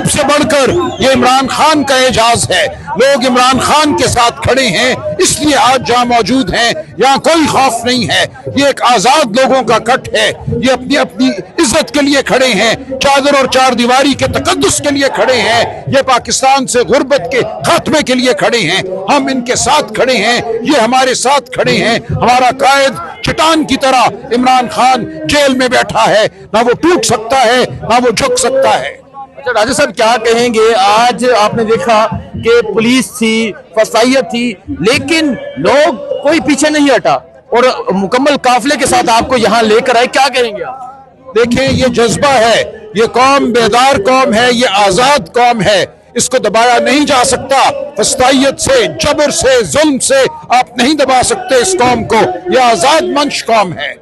सबसे बढ़कर ये इमरान खान का एजाज है। लोग इमरान खान के साथ खड़े हैं, इसलिए आज जहां मौजूद हैं यहाँ कोई खौफ नहीं है। ये एक आजाद लोगों का कट है, ये अपनी अपनी इज्जत के लिए खड़े हैं, चादर और चार दीवारी के तकद्दुस के लिए खड़े हैं, ये पाकिस्तान से गुर्बत के खात्मे के लिए खड़े हैं। हम इनके साथ खड़े हैं, ये हमारे साथ खड़े हैं। हमारा कायद चट्टान की तरह इमरान खान जेल में बैठा है, ना वो टूट सकता है ना वो झुक सकता है। अच्छा राजा साहब, क्या कहेंगे? आज आपने देखा कि पुलिस थी, फसाइयत थी, लेकिन लोग कोई पीछे नहीं हटा और मुकम्मल काफिले के साथ आपको यहाँ लेकर आए, क्या कहेंगे आप? देखें, ये जज्बा है, ये कौम बेदार कौम है, ये आजाद कौम है, इसको दबाया नहीं जा सकता। फसाइयत से, जबर से, जुल्म से आप नहीं दबा सकते इस कौम को। ये आजाद मंच कौम है।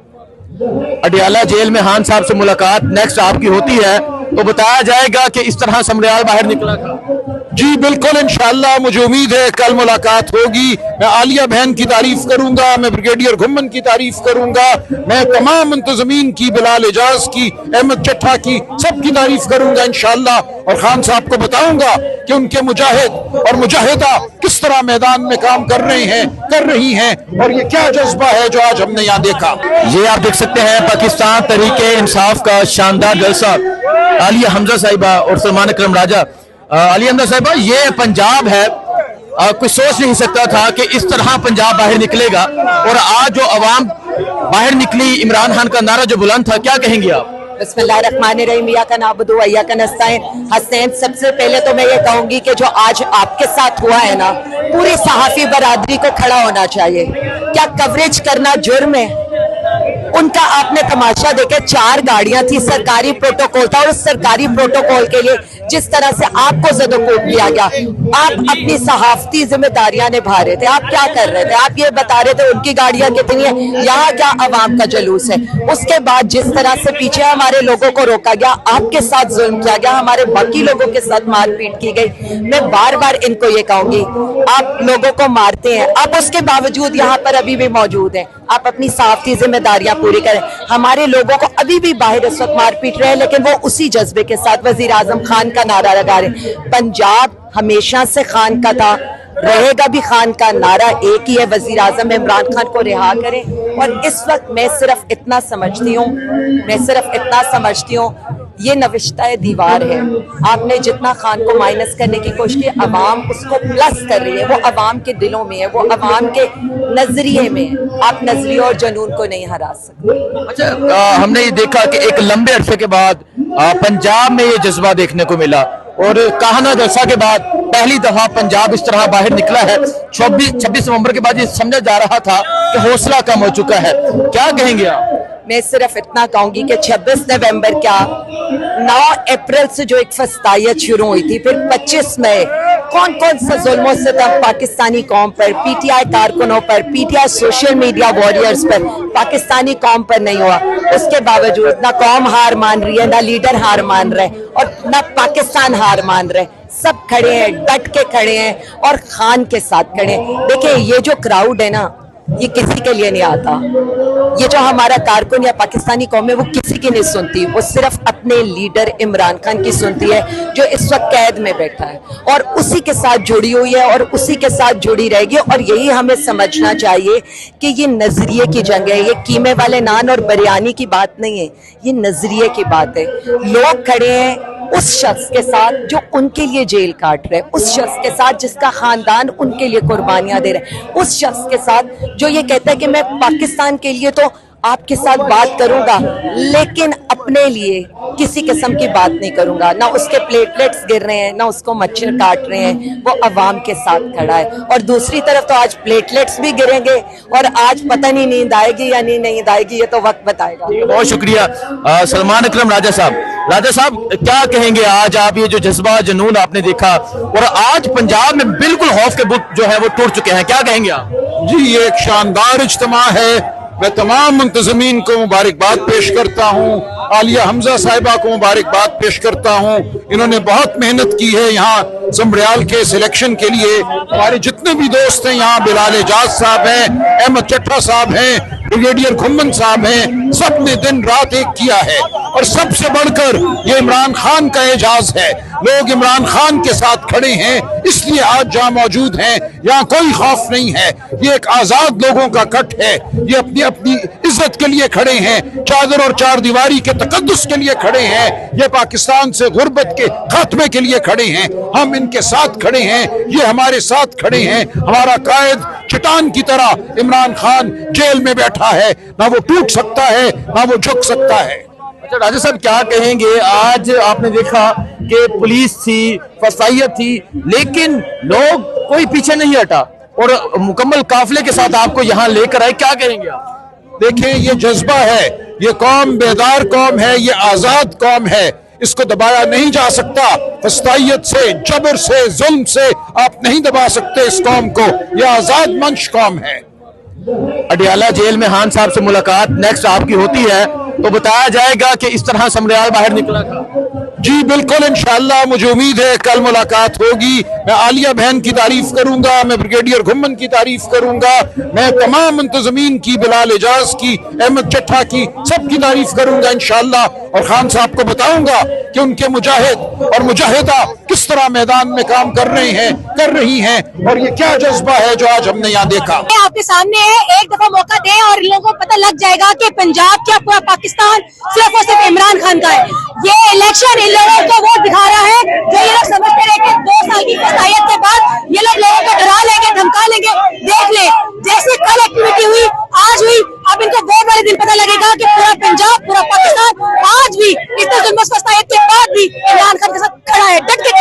अडियाला जेल में खान साहब से मुलाकात नेक्स्ट आपकी होती है तो बताया जाएगा कि इस तरह समरियाल बाहर निकला था। जी बिल्कुल, इंशाअल्लाह मुझे उम्मीद है कल मुलाकात होगी। मैं आलिया बहन की तारीफ करूंगा, मैं ब्रिगेडियर घुम्मन की तारीफ करूंगा, मैं तमाम मुंतजमीन की, बिलाल एजाज की, अहमद चट्टा की, सबकी तारीफ करूंगा इंशाअल्लाह। और खान साहब को बताऊंगा कि उनके मुजाहिद और मुजाहिदा किस तरह मैदान में काम कर रहे हैं, कर रही हैं, और ये क्या जज्बा है जो आज हमने यहाँ देखा। ये आप देख सकते हैं पाकिस्तान तहरीके इंसाफ का शानदार जलसा। आलिया हमजा साहिबा और सलमान अकरम राजा। आलिया हमजा साहिबा, ये पंजाब है, कोई सोच नहीं सकता था कि इस तरह पंजाब बाहर निकलेगा, और आज जो अवाम बाहर निकली, इमरान खान का नारा जो बुलंद था, क्या कहेंगे आप? बिस्मिल्लाहिर्रहमानिर्रहीम, इय्याका नअबुदु व इय्याका नस्तईन। हसनैन, सबसे पहले तो मैं ये कहूंगी कि जो आज आपके साथ हुआ है ना, पूरी सहाफी बरादरी को खड़ा होना चाहिए। क्या कवरेज करना जुर्म है? उनका आपने तमाशा देखे, 4 गाड़ियां थी, सरकारी प्रोटोकॉल था, और उस सरकारी प्रोटोकॉल के लिए जिस तरह से आपको ज़दोकोब किया गया, आप अपनी सहाफती जिम्मेदारियां निभा रहे थे। आप क्या कर रहे थे? आप ये बता रहे थे उनकी गाड़ियां कितनी है, यहाँ क्या अवाम का जुलूस है। उसके बाद जिस तरह से पीछे हमारे लोगों को रोका गया, आपके साथ जुल्म किया गया, हमारे बाकी लोगों के साथ मारपीट की गई। मैं बार बार इनको ये कहूंगी, आप लोगों को मारते हैं, आप उसके बावजूद यहाँ पर अभी भी मौजूद हैं। आप अपनी सहाफती जिम्मेदारियां पूरी करें। हमारे लोगों को अभी भी बाहर इस वक्त मार पीट रहे हैं, लेकिन वो उसी जज्बे के साथ वजीर आजम खान का नारा लगा रहे। पंजाब हमेशा से खान का था, रहेगा भी खान का। नारा एक ही है, वजीर आजम इमरान खान को रिहा करें। और इस वक्त मैं सिर्फ इतना समझती हूँ, ये नविश्ता दीवार है। आपने जितना खान को माइनस करने की कोशिश की, अवाम उसको प्लस कर रही है। वो अवाम के दिलों में है, वो अवाम के नजरिए में है। आप नजरिए और जनून को नहीं हरा सकते। अच्छा, हमने ये देखा कि एक लंबे अरसे के बाद पंजाब में ये जज्बा देखने को मिला, और काहना जलसा के बाद पहली दफा पंजाब इस तरह बाहर निकला है। 26 नवंबर के बाद ये समझा जा रहा था कि हौसला कम हो चुका है, क्या कहेंगे आप? मैं सिर्फ इतना कहूंगी कि 26 नवंबर क्या, 9 अप्रैल से जो एक फसाइयत शुरू हुई थी, फिर 25 मई, कौन कौन सा जुल्मों से तब पाकिस्तानी कौम पर, पीटीआई कारकुनों पर, पीटीआई सोशल मीडिया वॉरियर्स पर, पाकिस्तानी कौम पर नहीं हुआ। उसके बावजूद ना कौम हार मान रही है, ना लीडर हार मान रहे, और ना पाकिस्तान हार मान रहे। सब खड़े हैं, डट के खड़े हैं, और खान के साथ खड़े हैं। देखिए, ये जो क्राउड है ना, ये किसी के लिए नहीं आता। ये जो हमारा कारकुन या पाकिस्तानी कौम है, वो किसी की नहीं सुनती, वो सिर्फ अपने लीडर इमरान खान की सुनती है, जो इस वक्त कैद में बैठा है, और उसी के साथ जुड़ी हुई है, और उसी के साथ जुड़ी रहेगी। और यही हमें समझना चाहिए कि ये नजरिए की जंग है। ये कीमे वाले नान और बिरयानी की बात नहीं है, ये नजरिए की बात है। लोग खड़े हैं उस शख्स के साथ जो उनके लिए जेल काट रहे, उस शख्स के साथ जिसका खानदान उनके लिए कुर्बानियां दे रहे, उस शख्स के साथ जो ये कहता है कि मैं पाकिस्तान के लिए तो आपके साथ बात करूंगा, लेकिन अपने लिए किसी किस्म की बात नहीं करूंगा। ना उसके प्लेटलेट्स गिर रहे हैं, ना उसको मच्छर काट रहे हैं, वो अवाम के साथ खड़ा है। और दूसरी तरफ तो आज प्लेटलेट्स भी गिरेंगे, और आज पता नहीं नींद आएगी या नींद आएगी, ये तो वक्त बताएगा। बहुत शुक्रिया सलमान अकरम राजा साहब। राजा साहब, क्या कहेंगे आज आप, ये जो जज्बा जुनून आपने देखा, और आज पंजाब में बिल्कुल खौफ के बुत जो है वो टूट चुके हैं, क्या कहेंगे आप? जी, ये एक शानदार इज्तिमा है। मैं तमाम मुंतजमीन को मुबारकबाद पेश करता हूँ, आलिया हमजा साहिबा को मुबारकबाद पेश करता हूँ। इन्होंने बहुत मेहनत की है यहाँ समरियाल के सिलेक्शन के लिए। हमारे जितने भी दोस्त हैं यहाँ, बिलाल एजाज साहब हैं, अहमद चट्टा साहब हैं, ब्रिगेडियर घुम्मन साहब हैं, सब ने दिन रात एक किया है। और सबसे बढ़कर ये इमरान खान का एजाज है। लोग इमरान खान के साथ खड़े हैं, इसलिए आज जहाँ मौजूद हैं यहाँ कोई खौफ नहीं है। ये एक आजाद लोगों का कट है। ये अपनी अपनी इज्जत के लिए खड़े हैं, चादर और चार दीवारी के तकद्दुस के लिए खड़े हैं। ये पाकिस्तान से गुर्बत के खात्मे के लिए खड़े हैं। हम इनके साथ खड़े हैं, ये हमारे साथ खड़े हैं। हमारा कायद चट्टान की तरह इमरान खान जेल में बैठा है, ना वो टूट सकता है ना वो झुक सकता है। अच्छा राजा साहब, क्या कहेंगे? आज आपने देखा कि पुलिस थी, फसाइयत थी, लेकिन लोग कोई पीछे नहीं हटा और मुकम्मल काफिले के साथ आपको यहाँ लेकर आए। क्या कहेंगे आप? देखें, ये जज्बा है, ये कौम बेदार कौम है, ये आजाद कौम है। इसको दबाया नहीं जा सकता। फसाइयत से, जबर से, जुल्म से आप नहीं दबा सकते इस कौम को। ये आजाद मंच कौम है। अडियाला जेल में खान साहब से मुलाकात नेक्स्ट आपकी होती है तो बताया जाएगा कि इस तरह समरियाल बाहर निकला था। जी बिल्कुल, इंशाअल्लाह मुझे उम्मीद है कल मुलाकात होगी। मैं आलिया बहन की तारीफ करूंगा, मैं ब्रिगेडियर घुम्मन की तारीफ करूंगा, मैं तमाम मुंतजमीन की, बिलाल एजाज की, अहमद चट्ठा की, सबकी तारीफ करूंगा इंशाअल्लाह। और खान साहब को बताऊंगा कि उनके मुजाहिद और मुजाहिदा किस तरह मैदान में काम कर रहे हैं, कर रही हैं, और ये क्या जज्बा है जो आज हमने यहाँ देखा। आपके सामने है, एक दफा मौका दें और लोगों को पता लग जाएगा कि पंजाब क्या पूरा पाकिस्तान सिर्फ और सिर्फ इमरान खान का है। ये इलेक्शन इन लोगों को वोट दिखा रहा है जो ये लोग समझते रहे कि 2 साल की फसाइयत के बाद ये लोग लोगों को डरा लेंगे, धमका लेंगे। देख ले, जैसे कल एक्टिविटी हुई, आज हुई, अब इनको वोट वाले दिन पता लगेगा कि पूरा पंजाब, पूरा पाकिस्तान आज भी इतने जुल्म फसाइयत के बाद भी इमरान खान के साथ खड़ा है, डट के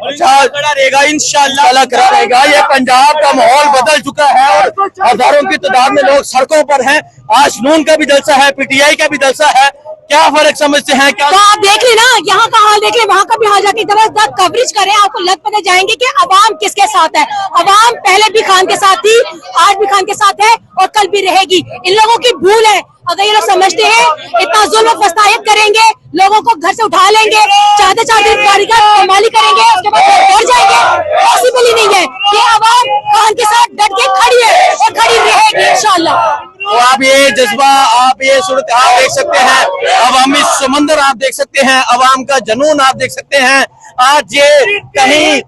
खड़ा रहेगा इंशाअल्लाह, खड़ा रहेगा। ये पंजाब का माहौल बदल चुका है और हजारों की तादाद में लोग सड़कों पर हैं। आज नून का भी जलसा है, पीटीआई का भी जलसा है। क्या फर्क समझते हैं? क्या तो आप देख लेना, यहाँ का हाल देख ले, वहाँ का भी हाल जाके जबरदस्त कवरेज करें, आपको लग पता जाएंगे कि अवाम किसके साथ है। अवाम पहले भी खान के साथ थी, आज भी खान के साथ है और कल भी रहेगी। इन लोगों की भूल है, अगर ये लोग समझते हैं इतना जुल्म फसायत करेंगे, लोगों को घर से उठा लेंगे, चाहते कमाली करेंगे, उसके बाद बढ़ जाएंगे, पॉसिबल ही नहीं है। ये अवाम खान के साथ डट के खड़ी है और खड़ी रहेगी इंशाल्लाह। तो आप ये जज्बा, आप ये सूरत हाल देख सकते हैं, अवामी समंदर आप देख सकते हैं, अवाम का जनून आप देख सकते हैं। आज ये कहीं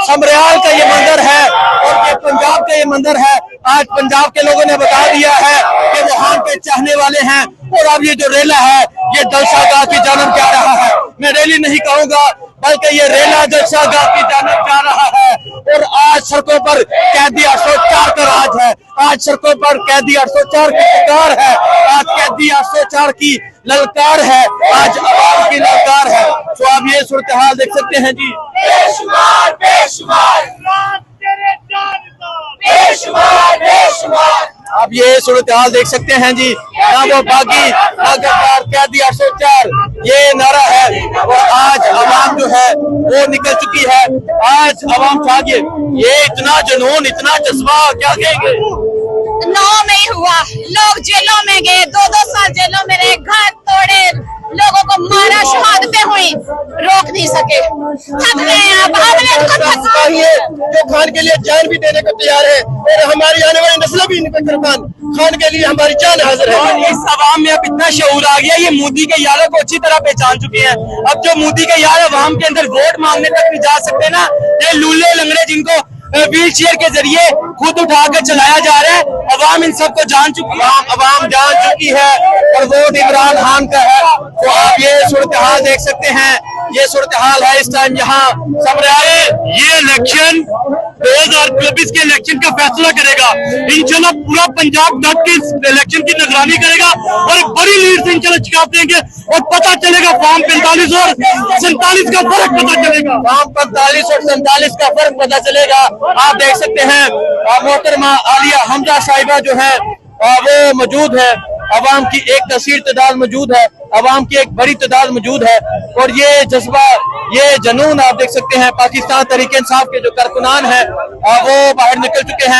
समरियाल का ये मंदिर है और ये पंजाब का ये मंदिर है। आज पंजाब के लोगों ने बता दिया है कि वो खान के चाहने वाले हैं। और अब ये जो रेला है, ये जलसागाह की जानब जा रहा है। मैं रैली नहीं कहूंगा, बल्कि ये रेला जलसागाह की जानब जा रहा है। और आज सड़कों पर कैदी 804 का राज है। आज सड़कों पर कैदी 804 की पुकार है। आज कैदी 804 की ललकार है, आज आवाम की ललकार है। तो आप ये सूरत हाल देख सकते हैं जी। बेशुमार बेशुमार बेशुमार बेशुमार आप ये सूरत हाल देख सकते हैं जी। ना वो बागी ना गद्दार, कैदी 804 ये नारा है। और आज आवाम जो है वो निकल चुकी है। आज आवाम चाहिए, ये इतना जुनून, इतना जज्बा, क्या कहेंगे? 9 में ही हुआ, लोग जेलों में गए, 2-2 साल जेलों में रहे, घर तोड़े, लोगों को मारा, शहादतें हुई, रोक नहीं सके। थक गए हैं अब, जो खान के लिए जान भी देने को तैयार है और हमारी आने वाली नस्लें भी खान के लिए हमारी जान हाजिर है। इस आवाम में अब इतना शऊर आ गया, ये मोदी के यारों को अच्छी तरह पहचान चुके हैं। अब जो मोदी के यार आवाम के अंदर वोट मांगने तक नहीं जा सकते ना, ये लूले लंगड़े जिनको व्हील चेयर के जरिए खुद उठा कर चलाया जा रहा है, अवाम इन सबको जान चुकी है। अवाम जान चुकी है और वोट इमरान खान का है। तो आप ये सूरत हाल देख सकते हैं, ये सूरत हाल है इस टाइम यहाँ समरियाल। ये इलेक्शन 2024 के इलेक्शन का फैसला करेगा। इंशाल्लाह पूरा पंजाब डट के इलेक्शन की निगरानी करेगा और एक बड़ी लीड से इंशाल्लाह चिकाप देंगे और पता चलेगा फॉर्म 45 और 47 का फर्क पता चलेगा। फॉर्म 45 और 47 का फर्क पता चलेगा। आप देख सकते हैं मोहतरमा आलिया हमजा साहिबा जो है वो मौजूद है। अवाम की एक कसीर तादाद मौजूद है, अवाम की एक बड़ी तादाद मौजूद है। और ये जज्बा, ये जनून आप देख सकते हैं। पाकिस्तान तहरीक इंसाफ के जो कारकुनान हैं वो बाहर निकल चुके हैं।